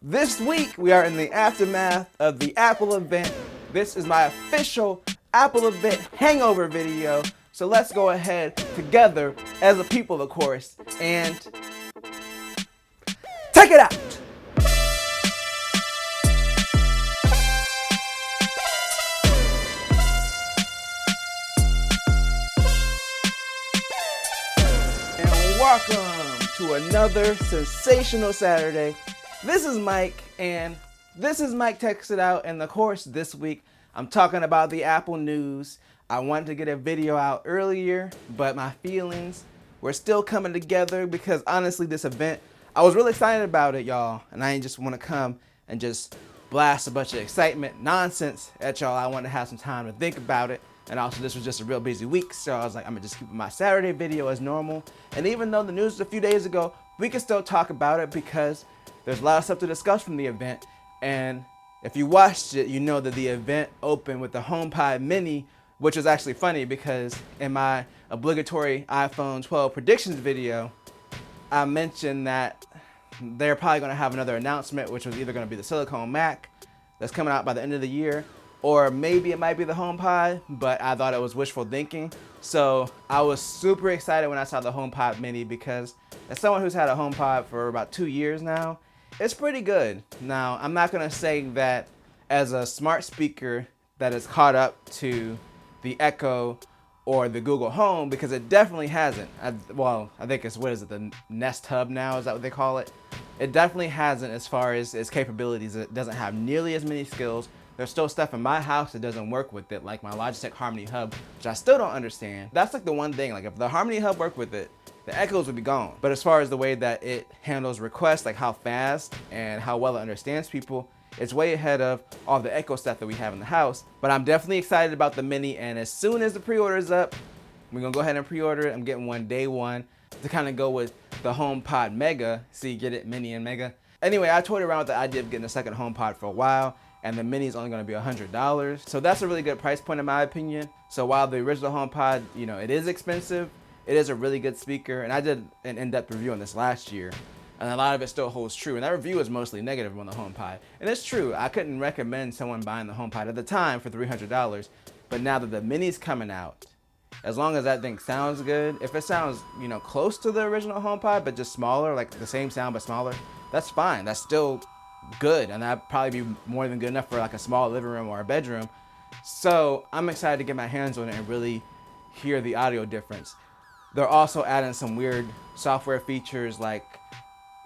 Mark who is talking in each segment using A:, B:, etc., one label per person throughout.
A: This week, we are in the aftermath of the Apple event. This is my official Apple event hangover video. So let's go ahead together as a people, of course, and check it out. And welcome to another sensational Saturday. This is Mike, and this is Mike Texted Out, and of course, this week, I'm talking about the Apple news. I wanted to get a video out earlier, but my feelings were still coming together because honestly, this event, I was really excited about it, y'all, and I didn't just want to come and just blast a bunch of excitement, nonsense at y'all. I wanted to have some time to think about it, and also this was just a real busy week, so I was like, I'm gonna just keep my Saturday video as normal, and even though the news was a few days ago, we can still talk about it because there's a lot of stuff to discuss from the event, and if you watched it, you know that the event opened with the HomePod Mini, which was actually funny because in my obligatory iPhone 12 predictions video, I mentioned that they're probably going to have another announcement, which was either going to be the Silicone Mac that's coming out by the end of the year, or maybe it might be the HomePod, but I thought it was wishful thinking. So I was super excited when I saw the HomePod Mini because as someone who's had a HomePod for about 2 years now, it's pretty good. Now, I'm not going to say that as a smart speaker that is caught up to the Echo or the Google Home, because it definitely hasn't. I think it's, what is it, the Nest Hub now? Is that what they call it? It definitely hasn't as far as its capabilities. It doesn't have nearly as many skills. There's still stuff in my house that doesn't work with it, like my Logitech Harmony Hub, which I still don't understand. That's like the one thing, like if the Harmony Hub worked with it, the Echoes would be gone. But as far as the way that it handles requests, like how fast and how well it understands people, it's way ahead of all the Echo stuff that we have in the house. But I'm definitely excited about the Mini, and as soon as the pre-order is up, we're gonna go ahead and pre-order it. I'm getting one day one to kind of go with the HomePod Mega. See, get it, Mini and Mega. Anyway, I toyed around with the idea of getting a second HomePod for a while, and the Mini is only gonna be $100. So that's a really good price point in my opinion. So while the original HomePod, you know, it is expensive, it is a really good speaker, and I did an in-depth review on this last year, and a lot of it still holds true, and that review is mostly negative on the HomePod. And it's true, I couldn't recommend someone buying the HomePod at the time for $300, but now that the Mini's coming out, as long as that thing sounds good, if it sounds, you know, close to the original HomePod, but just smaller, like the same sound but smaller, that's fine, that's still good, and that'd probably be more than good enough for like a small living room or a bedroom. So I'm excited to get my hands on it and really hear the audio difference. They're also adding some weird software features, like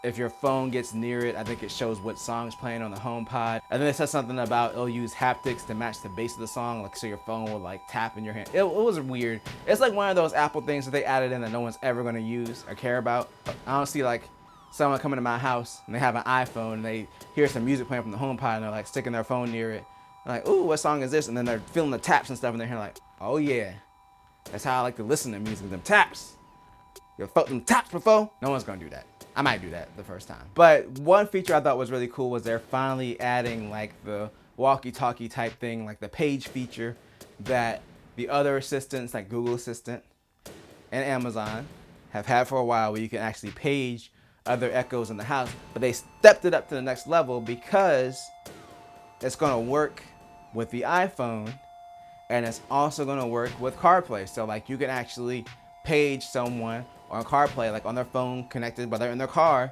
A: if your phone gets near it, I think it shows what song's playing on the HomePod. And then it says something about it'll use haptics to match the bass of the song, like so your phone will like tap in your hand. It was weird. It's like one of those Apple things that they added in that no one's ever gonna use or care about. I don't see like someone coming to my house and they have an iPhone and they hear some music playing from the HomePod and they're like sticking their phone near it. They're like, ooh, what song is this? And then they're feeling the taps and stuff and they're hearing like, oh yeah. That's how I like to listen to music, them taps. You felt them taps before? No one's gonna do that. I might do that the first time. But one feature I thought was really cool was they're finally adding like the walkie-talkie type thing, like the page feature that the other assistants like Google Assistant and Amazon have had for a while, where you can actually page other Echoes in the house. But they stepped it up to the next level because it's gonna work with the iPhone, and it's also gonna work with CarPlay. So like you can actually page someone on CarPlay, like on their phone connected, but they're in their car,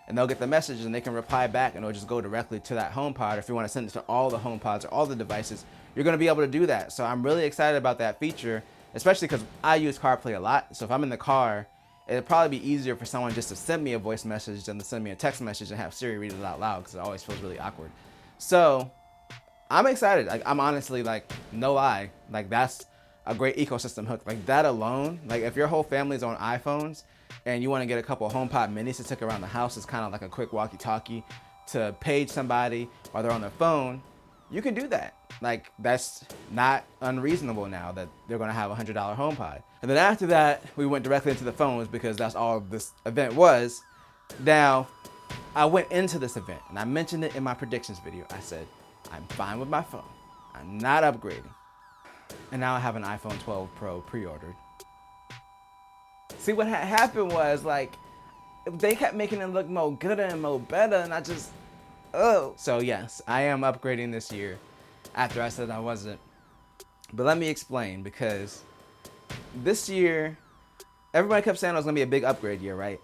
A: and they'll get the message and they can reply back and it'll just go directly to that HomePod. If you wanna send it to all the HomePods or all the devices, you're gonna be able to do that. So I'm really excited about that feature, especially because I use CarPlay a lot. So if I'm in the car, it'd probably be easier for someone just to send me a voice message than to send me a text message and have Siri read it out loud, because it always feels really awkward. So I'm excited. Like, I'm honestly, like, no lie, like that's a great ecosystem hook. Like that alone, like if your whole family's on iPhones and you want to get a couple of HomePod Minis to take around the house, it's kind of like a quick walkie-talkie to page somebody while they're on their phone, you can do that. Like that's not unreasonable now that they're gonna have a $100 HomePod. And then after that, we went directly into the phones because that's all this event was. Now, I went into this event and I mentioned it in my predictions video. I said, I'm fine with my phone. I'm not upgrading. And now I have an iPhone 12 Pro pre-ordered. See, what happened was, like, they kept making it look more gooder and more better, and I just, Oh. So yes, I am upgrading this year after I said I wasn't. But let me explain, because this year, everybody kept saying it was going to be a big upgrade year, right?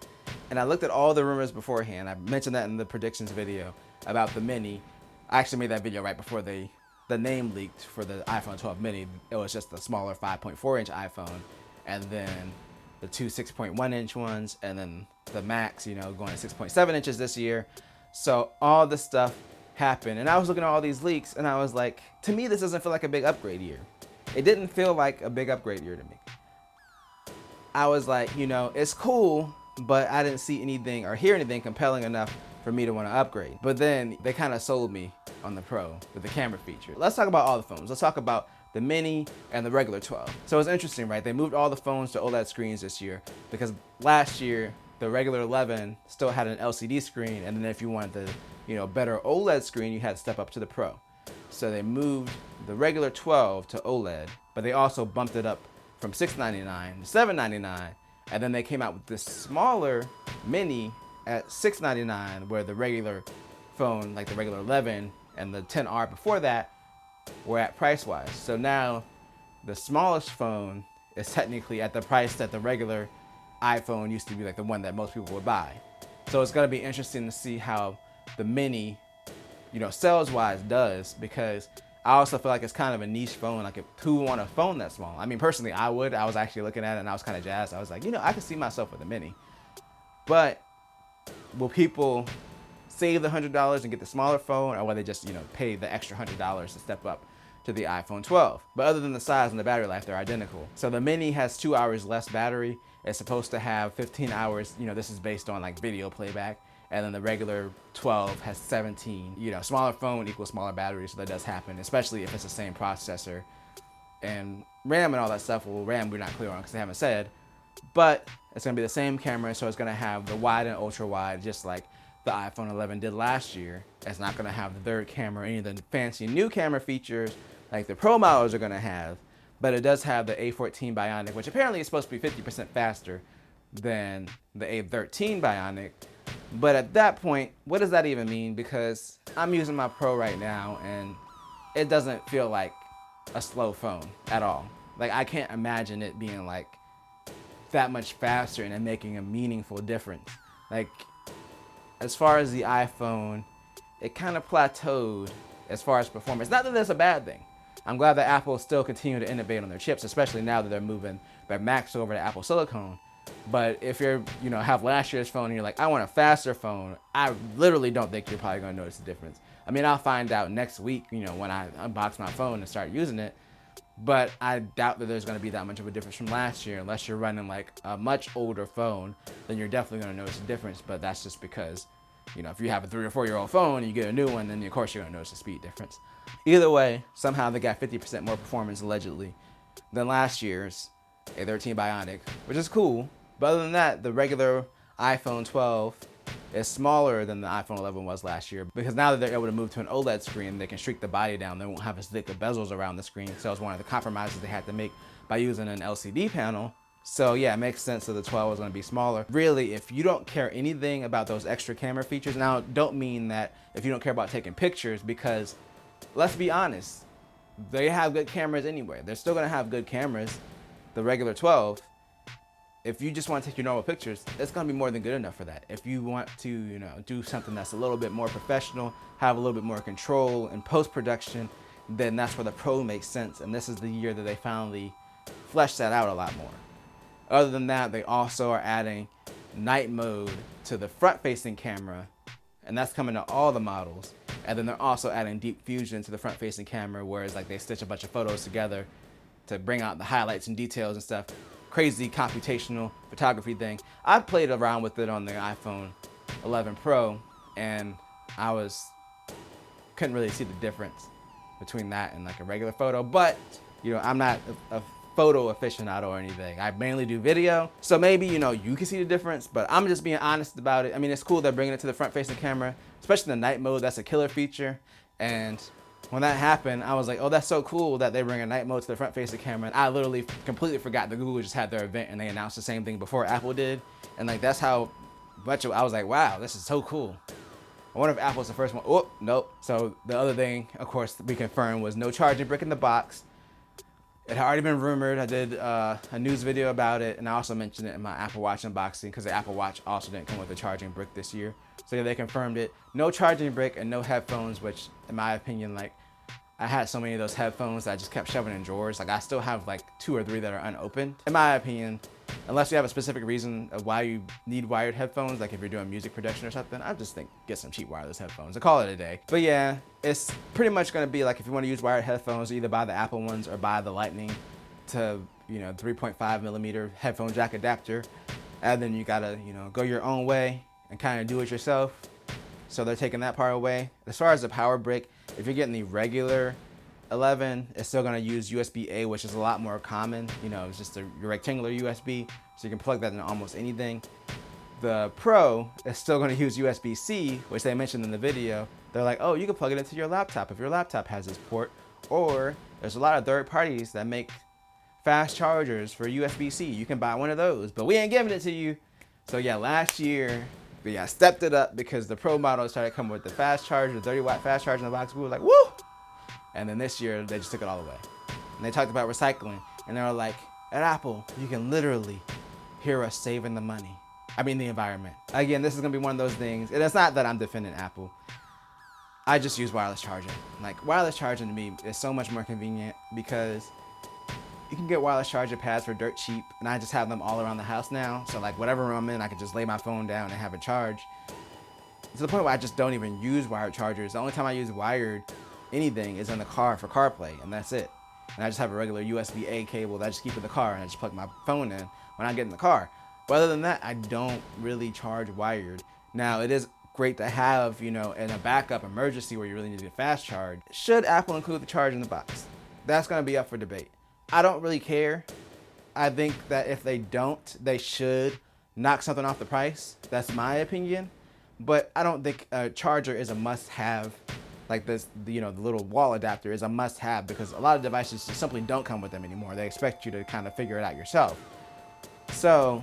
A: And I looked at all the rumors beforehand. I mentioned that in the predictions video about the Mini. I actually made that video right before the name leaked for the iPhone 12 Mini. It was just the smaller 5.4-inch iPhone, and then the two 6.1-inch ones, and then the Max, going to 6.7 inches this year. So all this stuff happened, and I was looking at all these leaks, and I was like, to me, this doesn't feel like a big upgrade year. It didn't feel like a big upgrade year to me. I was like, it's cool, but I didn't see anything or hear anything compelling enough for me to want to upgrade. But then they kind of sold me on the Pro with the camera feature. Let's talk about all the phones. Let's talk about the Mini and the regular 12. So it's interesting, right? They moved all the phones to OLED screens this year, because last year the regular 11 still had an LCD screen, and then if you wanted the better OLED screen, you had to step up to the Pro. So they moved the regular 12 to OLED, but they also bumped it up from $699 to $799, and then they came out with this smaller Mini at $699, where the regular phone, like the regular 11 and the 10R before that, were at price-wise. So now the smallest phone is technically at the price that the regular iPhone used to be, like the one that most people would buy. So it's gonna be interesting to see how the Mini, sales-wise does, because I also feel like it's kind of a niche phone. Like, who would want a phone that small? I mean, personally, I would. I was actually looking at it and I was kind of jazzed. I was like, I could see myself with a Mini. But will people save the $100 and get the smaller phone, or will they just, pay the extra $100 to step up to the iPhone 12? But other than the size and the battery life, they're identical. So the Mini has 2 hours less battery. It's supposed to have 15 hours. This is based on like video playback. And then the regular 12 has 17. Smaller phone equals smaller battery, so that does happen, especially if it's the same processor. And RAM and all that stuff, well, RAM we're not clear on because they haven't said. But it's going to be the same camera, so it's going to have the wide and ultra wide, just like the iPhone 11 did last year. It's not going to have the third camera, any of the fancy new camera features like the Pro models are going to have. But it does have the A14 Bionic, which apparently is supposed to be 50% faster than the A13 Bionic. But at that point, what does that even mean? Because I'm using my Pro right now, and it doesn't feel like a slow phone at all. Like, I can't imagine it being like that much faster and it making a meaningful difference. Like, as far as the iPhone, it kind of plateaued as far as performance. Not that that's a bad thing. I'm glad that Apple still continue to innovate on their chips, especially now that they're moving their Macs over to Apple Silicon. But if you're, have last year's phone and you're like, I want a faster phone, I literally don't think you're probably going to notice the difference. I mean, I'll find out next week, when I unbox my phone and start using it. But I doubt that there's going to be that much of a difference from last year. Unless you're running like a much older phone, then you're definitely going to notice a difference. But that's just because, if you have a 3 or 4 year old phone and you get a new one, then of course you're going to notice a speed difference. Either way, somehow they got 50% more performance allegedly than last year's A13 Bionic, which is cool. But other than that, the regular iPhone 12 is smaller than the iPhone 11 was last year, because now that they're able to move to an OLED screen, they can shrink the body down. They won't have as thick of bezels around the screen. So it's one of the compromises they had to make by using an LCD panel. So yeah, it makes sense that the 12 is going to be smaller. Really, if you don't care anything about those extra camera features, now don't mean that if you don't care about taking pictures, because let's be honest, they have good cameras anyway. They're still going to have good cameras, the regular 12. If you just want to take your normal pictures, it's going to be more than good enough for that. If you want to, do something that's a little bit more professional, have a little bit more control in post-production, then that's where the Pro makes sense. And this is the year that they finally fleshed that out a lot more. Other than that, they also are adding night mode to the front-facing camera, and that's coming to all the models. And then they're also adding deep fusion to the front-facing camera, where it's like they stitch a bunch of photos together to bring out the highlights and details and stuff. Crazy computational photography thing. I played around with it on the iPhone 11 Pro, and I couldn't really see the difference between that and like a regular photo. But I'm not a photo aficionado or anything. I mainly do video, so maybe you can see the difference. But I'm just being honest about it. I mean, it's cool they're bringing it to the front-facing camera, especially the night mode. That's a killer feature, and when that happened, I was like, oh, that's so cool that they bring a night mode to the front-facing camera. And I literally completely forgot that Google just had their event and they announced the same thing before Apple did. And like, that's how much I was like, wow, this is so cool. I wonder if Apple's the first one. Oh, nope. So the other thing, of course, we confirmed was no charging brick in the box. It had already been rumored. I did a news video about it, and I also mentioned it in my Apple Watch unboxing because the Apple Watch also didn't come with a charging brick this year. So yeah, they confirmed it. No charging brick and no headphones, which in my opinion, like, I had so many of those headphones that I just kept shoving in drawers. Like, I still have like 2 or 3 that are unopened. In my opinion, unless you have a specific reason of why you need wired headphones, like if you're doing music production or something, I just think get some cheap wireless headphones and call it a day. But yeah, it's pretty much gonna be like if you want to use wired headphones, either buy the Apple ones or buy the Lightning to 3.5 millimeter headphone jack adapter, and then you gotta go your own way and kind of do it yourself. So they're taking that part away. As far as the power brick, if you're getting the regular 11, it's still gonna use USB-A, which is a lot more common. It's just a rectangular USB, so you can plug that into almost anything. The Pro is still gonna use USB-C, which they mentioned in the video. They're like, oh, you can plug it into your laptop if your laptop has this port, or there's a lot of third parties that make fast chargers for USB-C. You can buy one of those, but we ain't giving it to you. So yeah, last year, I stepped it up because the Pro model started coming with the fast charger, 30-watt fast charger in the box. We were like, woo! And then this year, they just took it all away. And they talked about recycling. And they were like, at Apple, you can literally hear us saving the environment. Again, this is gonna be one of those things. And it's not that I'm defending Apple. I just use wireless charging. Like, wireless charging to me is so much more convenient because you can get wireless charger pads for dirt cheap, and I just have them all around the house now. So like whatever room I'm in, I can just lay my phone down and have it charge. To the point where I just don't even use wired chargers. The only time I use wired anything is in the car for CarPlay, and that's it. And I just have a regular USB-A cable that I just keep in the car, and I just plug my phone in when I get in the car. But other than that, I don't really charge wired. Now, it is great to have, in a backup emergency where you really need to fast charge. Should Apple include the charge in the box? That's gonna be up for debate. I don't really care. I think that if they don't, they should knock something off the price. That's my opinion. But I don't think a charger is a must-have. Like this, the little wall adapter is a must-have because a lot of devices just simply don't come with them anymore. They expect you to kind of figure it out yourself. So,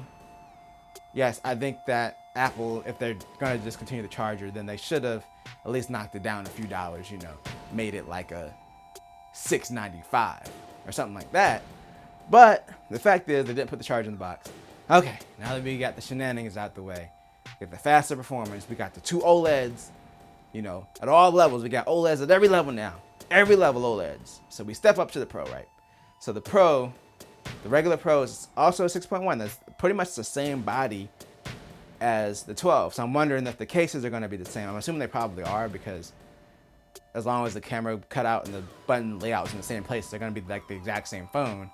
A: yes, I think that Apple, if they're going to discontinue the charger, then they should have at least knocked it down a few dollars, made it like a $6.95 or something like that. But the fact is, they didn't put the charger in the box. Okay, now that we got the shenanigans out the way, get the faster performance, we got the 2 OLEDs, at all levels. We got OLEDs at every level now. Every level OLEDs. So we step up to the Pro, right? So the Pro, the regular Pro is also a 6.1. That's pretty much the same body as the 12. So I'm wondering if the cases are going to be the same. I'm assuming they probably are because as long as the camera cutout and the button layout is in the same place, they're going to be like the exact same phone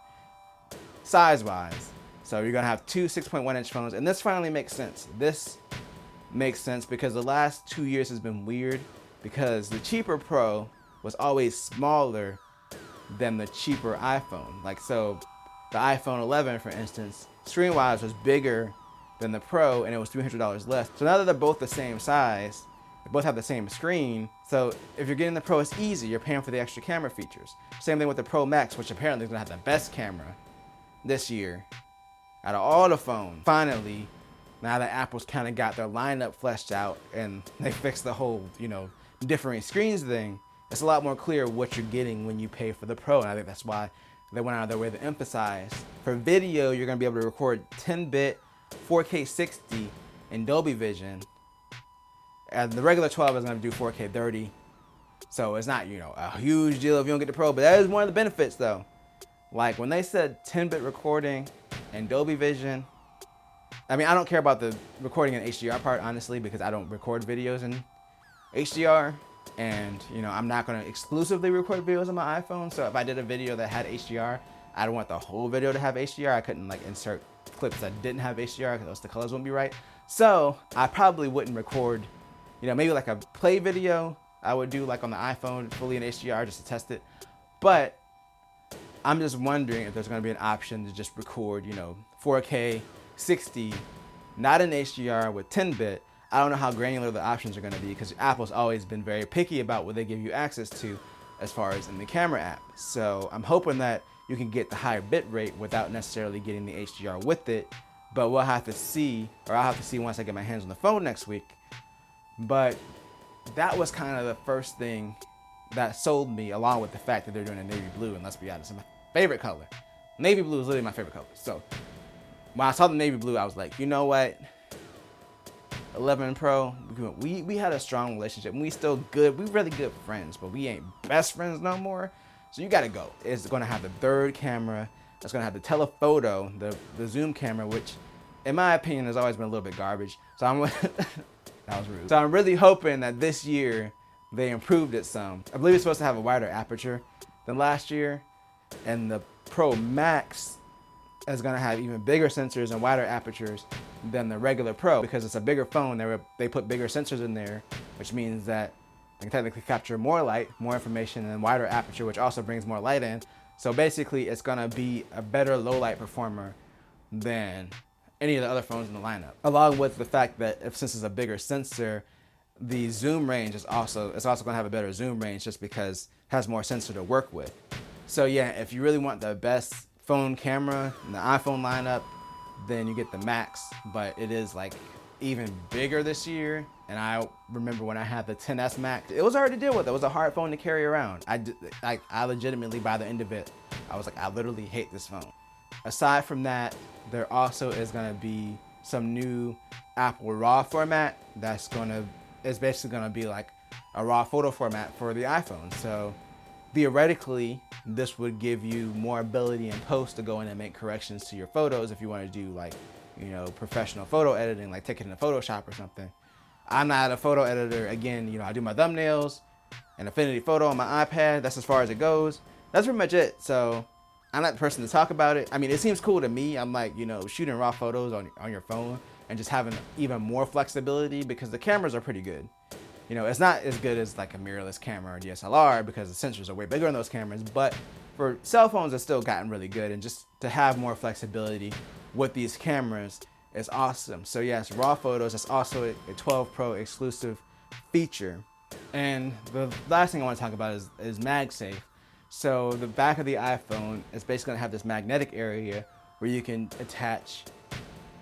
A: size-wise. So you're going to have 2 6.1-inch phones. And this finally makes sense. This makes sense because the last 2 years has been weird because the cheaper Pro was always smaller than the cheaper iPhone. Like, so the iPhone 11, for instance, screen-wise was bigger than the Pro and it was $300 less. So now that they're both the same size, they both have the same screen. So if you're getting the Pro, it's easy. You're paying for the extra camera features. Same thing with the Pro Max, which apparently is gonna have the best camera this year out of all the phones. Finally, now that Apple's kind of got their lineup fleshed out and they fixed the whole, differing screens thing, it's a lot more clear what you're getting when you pay for the Pro. And I think that's why they went out of their way to emphasize. For video, you're gonna be able to record 10-bit, 4K 60 in Dolby Vision. And the regular 12 is gonna do 4K 30. So it's not, a huge deal if you don't get the Pro, but that is one of the benefits though. Like when they said 10-bit recording and Dolby Vision, I don't care about the recording in HDR part, honestly, because I don't record videos in HDR. And, I'm not going to exclusively record videos on my iPhone. So if I did a video that had HDR, I don't want the whole video to have HDR. I couldn't insert clips that didn't have HDR because the colors wouldn't be right. So I probably wouldn't record, maybe like a play video I would do like on the iPhone fully in HDR just to test it. But I'm just wondering if there's going to be an option to just record, 4K 60, not in HDR with 10-bit. I don't know how granular the options are going to be because Apple's always been very picky about what they give you access to as far as in the camera app. So I'm hoping that you can get the higher bit rate without necessarily getting the HDR with it. But we'll have to see, or I'll have to see once I get my hands on the phone next week. But that was kind of the first thing that sold me, along with the fact that they're doing a navy blue. And let's be honest, it's my favorite color. Navy blue is literally my favorite color. So when I saw the navy blue, I was like, you know what? 11 Pro, we had a strong relationship, and we still good. We really good friends, but we ain't best friends no more. So you gotta go. It's gonna have the third camera. It's gonna have the telephoto, the zoom camera, which, in my opinion, has always been a little bit garbage. So that was rude. So I'm really hoping that this year they improved it some. I believe it's supposed to have a wider aperture than last year, and the Pro Max is gonna have even bigger sensors and wider apertures than the regular Pro, because it's a bigger phone. They put bigger sensors in there, which means that they can technically capture more light, more information, and wider aperture, which also brings more light in. So basically, it's gonna be a better low light performer than any of the other phones in the lineup. Along with the fact that since it's a bigger sensor, the zoom range it's also gonna have a better zoom range, just because it has more sensor to work with. So yeah, if you really want the best phone camera in the iPhone lineup, then you get the Max, but it is like even bigger this year. And I remember when I had the XS Max, it was hard to deal with. It was a hard phone to carry around. I legitimately, by the end of it, I was like, I literally hate this phone. Aside from that, there also is gonna be some new Apple RAW format it's basically gonna be like a RAW photo format for the iPhone. So theoretically, this would give you more ability in post to go in and make corrections to your photos if you want to do, like, you know, professional photo editing, like take it into Photoshop or something. I'm not a photo editor. Again, you know, I do my thumbnails and Affinity Photo on my iPad. That's as far as it goes. That's pretty much it. So I'm not the person to talk about it. I mean, it seems cool to me. I'm like, you know, shooting raw photos on your phone and just having even more flexibility, because the cameras are pretty good. You know, it's not as good as like a mirrorless camera or DSLR, because the sensors are way bigger in those cameras, but for cell phones, it's still gotten really good. And just to have more flexibility with these cameras is awesome. So yes, raw photos, that's also a 12 Pro exclusive feature. And the last thing I want to talk about is MagSafe. So the back of the iPhone is basically gonna have this magnetic area where you can attach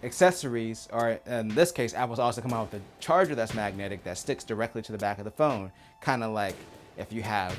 A: accessories, or in this case, Apple's also come out with a charger that's magnetic that sticks directly to the back of the phone. Kind of like if you have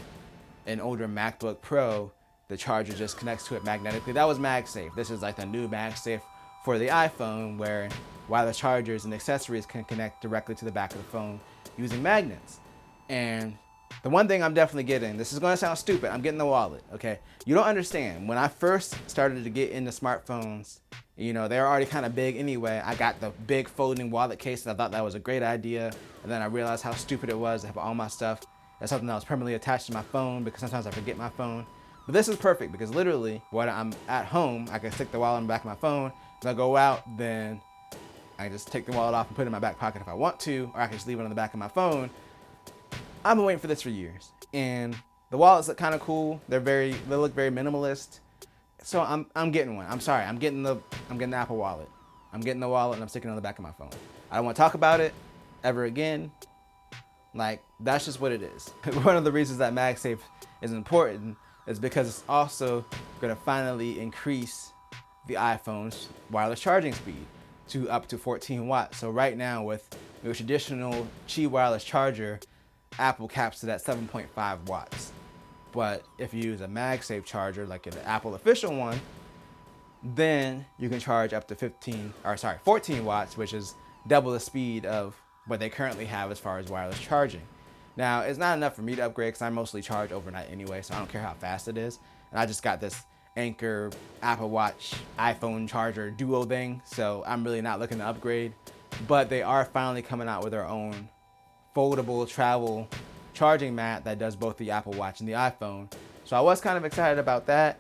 A: an older MacBook Pro, the charger just connects to it magnetically. That was MagSafe. This is like the new MagSafe for the iPhone, where wireless chargers and accessories can connect directly to the back of the phone using magnets. And the one thing I'm definitely getting, this is gonna sound stupid, I'm getting the wallet, okay? You don't understand. When I first started to get into smartphones, you know, they're already kind of big anyway. I got the big folding wallet case, and I thought that was a great idea. And then I realized how stupid it was to have all my stuff as something that was permanently attached to my phone, because sometimes I forget my phone. But this is perfect, because literally when I'm at home, I can stick the wallet in the back of my phone. When I go out, then I just take the wallet off and put it in my back pocket if I want to, or I can just leave it on the back of my phone. I've been waiting for this for years, and the wallets look kind of cool. They look very minimalist. So I'm getting one. I'm sorry. I'm getting the Apple Wallet. I'm getting the wallet, and I'm sticking it on the back of my phone. I don't want to talk about it ever again. Like, that's just what it is. One of the reasons that MagSafe is important is because it's also going to finally increase the iPhone's wireless charging speed to up to 14 watts. So right now, with your traditional Qi wireless charger, Apple caps it at 7.5 watts. But if you use a MagSafe charger, like an Apple official one, then you can charge up to 14 watts, which is double the speed of what they currently have as far as wireless charging. Now, it's not enough for me to upgrade, because I mostly charge overnight anyway, so I don't care how fast it is. And I just got this Anchor Apple Watch iPhone charger duo thing, so I'm really not looking to upgrade. But they are finally coming out with their own foldable travel charging mat that does both the Apple Watch and the iPhone. So I was kind of excited about that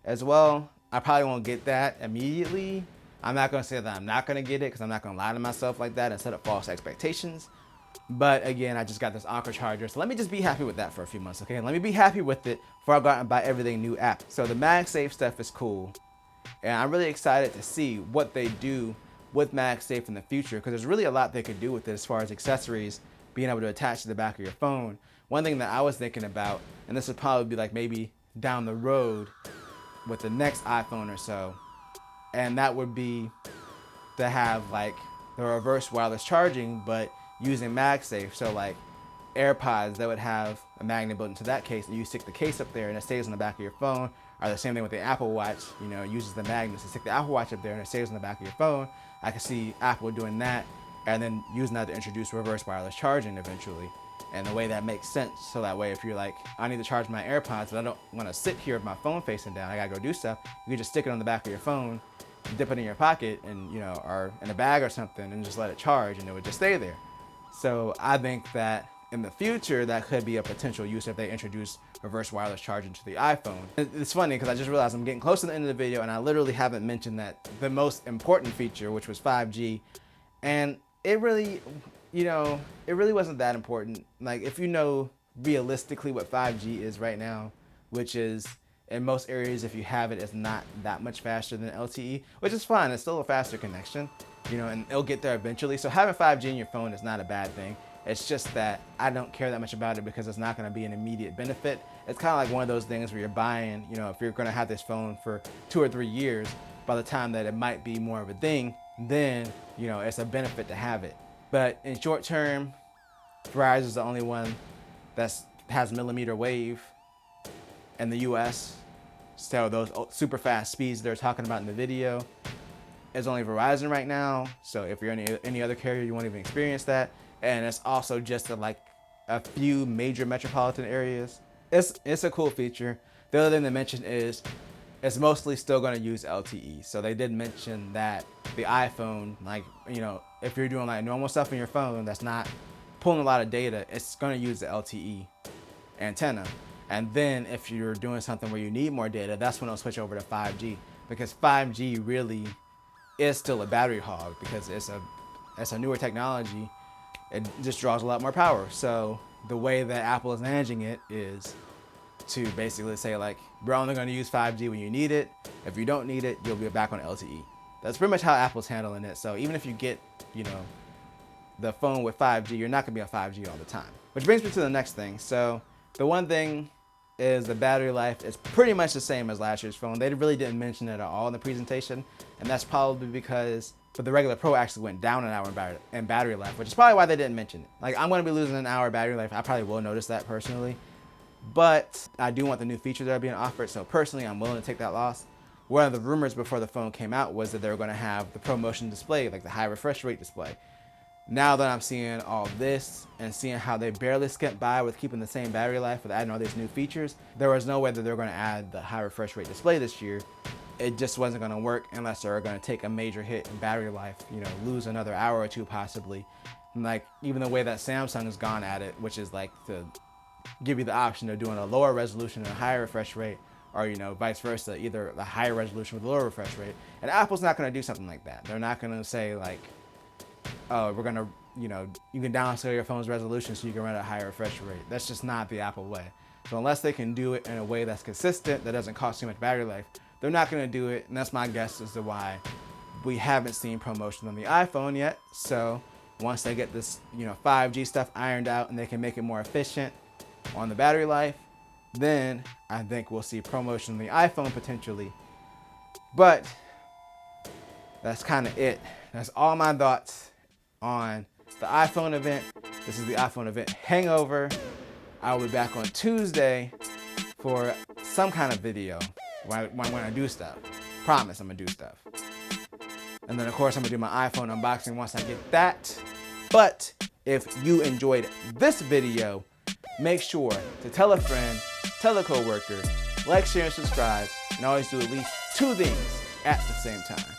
A: as well. I probably won't get that immediately. I'm not going to say that I'm not going to get it, because I'm not going to lie to myself like that and set up false expectations. But again, I just got this Anchor charger, so let me just be happy with that for a few months, okay? Let me be happy with it before I go out and buy everything new app. So the MagSafe stuff is cool, and I'm really excited to see what they do with MagSafe in the future, because there's really a lot they could do with it as far as accessories being able to attach to the back of your phone. One thing that I was thinking about, and this would probably be like maybe down the road with the next iPhone or so, and that would be to have like the reverse wireless charging, but using MagSafe. So like AirPods that would have a magnet built into that case, and you stick the case up there and it stays on the back of your phone. Or the same thing with the Apple Watch, you know, it uses the magnets to stick the Apple Watch up there and it stays on the back of your phone. I can see Apple doing that and then using that to introduce reverse wireless charging eventually. And the way that makes sense, so that way if you're like, I need to charge my AirPods, but I don't want to sit here with my phone facing down, I gotta go do stuff, you can just stick it on the back of your phone, dip it in your pocket, and, you know, or in a bag or something, and just let it charge, and it would just stay there. So I think that in the future, that could be a potential use if they introduce reverse wireless charging to the iPhone. It's funny because I just realized I'm getting close to the end of the video and I literally haven't mentioned that the most important feature, which was 5G, and it really, you know, it really wasn't that important. Like, if you know realistically what 5G is right now, which is in most areas, if you have it, it's not that much faster than LTE, which is fine. It's still a faster connection, you know, and it'll get there eventually. So having 5G in your phone is not a bad thing. It's just that I don't care that much about it because it's not going to be an immediate benefit. It's kind of like one of those things where you're buying, you know, if you're going to have this phone for 2 or 3 years, by the time that it might be more of a thing, then, you know, it's a benefit to have it. But in short term, Verizon is the only one that has millimeter wave in the US. So those super fast speeds they're talking about in the video is only Verizon right now. So if you're any other carrier, you won't even experience that. And it's also just like a few major metropolitan areas. It's a cool feature. The other thing they mentioned is it's mostly still going to use LTE. So they did mention that the iPhone, like, you know, if you're doing like normal stuff on your phone that's not pulling a lot of data, it's going to use the LTE antenna. And then if you're doing something where you need more data, that's when it'll switch over to 5G, because 5G really is still a battery hog because it's a newer technology. It just draws a lot more power. So the way that Apple is managing it is to basically say, like, we're only going to use 5G when you need it. If you don't need it, you'll be back on LTE. That's pretty much how Apple's handling it. So even if you get, you know, the phone with 5G, you're not going to be on 5G all the time. Which brings me to the next thing. So the one thing is the battery life is pretty much the same as last year's phone. They really didn't mention it at all in the presentation. And that's probably because the regular Pro actually went down an hour in battery life, which is probably why they didn't mention it. Like, I'm going to be losing an hour battery life. I probably will notice that personally. But I do want the new features that are being offered. So personally, I'm willing to take that loss. One of the rumors before the phone came out was that they were going to have the ProMotion display, like the high refresh rate display. Now that I'm seeing all this and seeing how they barely skipped by with keeping the same battery life with adding all these new features, there was no way that they're going to add the high refresh rate display this year. It just wasn't going to work unless they're going to take a major hit in battery life, you know, lose another hour or two possibly. And like, even the way that Samsung has gone at it, which is like to give you the option of doing a lower resolution and a higher refresh rate, or, you know, vice versa, either the higher resolution with a lower refresh rate. And Apple's not going to do something like that. They're not going to say like, oh, we're going to, you know, you can downscale your phone's resolution so you can run at a higher refresh rate. That's just not the Apple way. So unless they can do it in a way that's consistent, that doesn't cost too much battery life, they're not going to do it. And that's my guess as to why we haven't seen ProMotion on the iPhone yet. So once they get this, you know, 5G stuff ironed out and they can make it more efficient on the battery life, then I think we'll see ProMotion on the iPhone potentially. But that's kind of it. That's all my thoughts on the iPhone event. This is the iPhone event hangover. I'll be back on Tuesday for some kind of video when I do stuff. Promise I'm gonna do stuff. And then of course I'm gonna do my iPhone unboxing once I get that. But if you enjoyed this video, make sure to tell a friend, tell a coworker, like, share, and subscribe, and always do at least 2 things at the same time.